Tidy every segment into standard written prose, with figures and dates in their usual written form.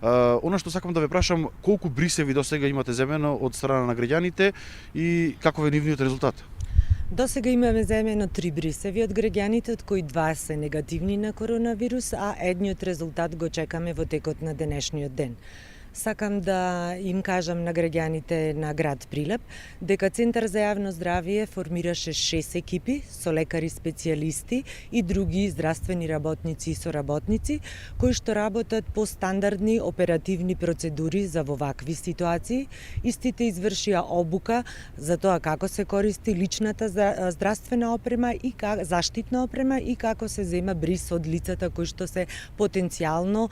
Она што сакам да ве прашам, колку брисеви досега имате земено од страна на граѓаните и каков е нивниот резултат? До сега имаме земено 3 брисеви од граѓаните, од кои 2 се негативни на коронавирус, а едниот резултат го чекаме во текот на денешниот ден. Сакам да им кажам на граѓаните на град Прилеп дека Центар за јавно здравје формираше 6 екипи со лекари специјалисти и други здравствени работници и соработници кои што работат по стандардни оперативни процедури за во вакви ситуации. Истите извршија обука за тоа како се користи личната здравствена опрема и заштитна опрема и како се зема брис од лицата кои што се потенцијално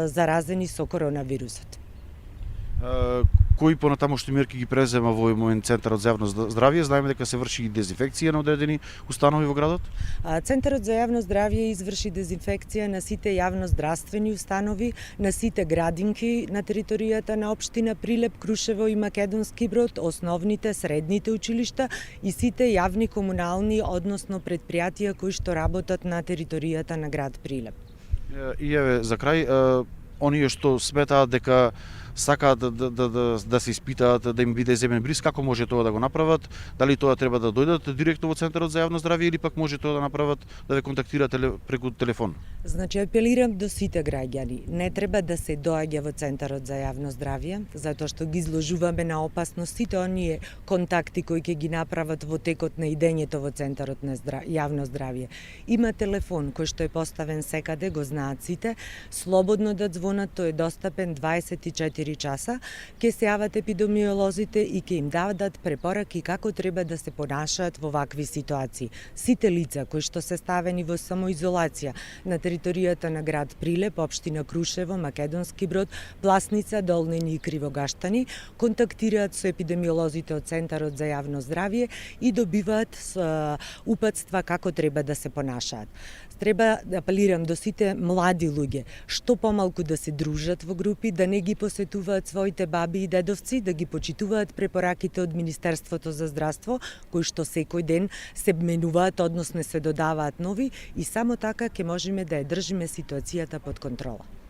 заразени со коронавирусот. Кои понатамошни мерки ги презема во момент Центарот за јавно здравје? Знаеме дека се врши и дезинфекција на одредени установи во градот? Центарот за јавно здравје изврши дезинфекција на сите јавноздравствени установи, на сите градинки на територијата на општина Прилеп, Крушево и Македонски Брод, основните, средните училишта и сите јавни комунални, односно предпријатија кои што работат на територијата на град Прилеп. И еве за крај, оние што сметаат дека сакаат да се испитаат, да им биде земен бриз, како може тоа да го направат? Дали тоа треба да дојдат директно во Центарот за јавно здравје или пак може тоа да направат да ве контактираат преку телефон? Значи, апелирам до сите граѓани. Не треба да се доаѓа во Центарот за јавно здравје, затоа што ги изложуваме на опасност сите оние контакти кои ќе ги направат во текот на идењето во Центарот на јавно здравје. Има телефон кој што е поставен секаде, го знаат сите, слободно да звонат, тој е достапен 24 часа, ќе се јават епидемиолозите и ќе им дадат препораки како треба да се понашаат во вакви ситуации. Сите лица кои што се ставени во самоизолација на територијата на град Прилеп, општина Крушево, Македонски Брод, Пласница, Долнени и Кривогаштани, контактираат со епидемиолозите од Центарот за јавно здравје и добиваат упатства како треба да се понашаат. Треба да апелирам до сите млади луѓе, што помалку да се дружат во групи, да не ги посетуваат своите баби и дедовци, да ги почитуваат препораките од Министерството за здравство, кои што секој ден се менуваат, односно се додаваат нови и само така ќе можеме да ја држиме ситуацијата под контрола.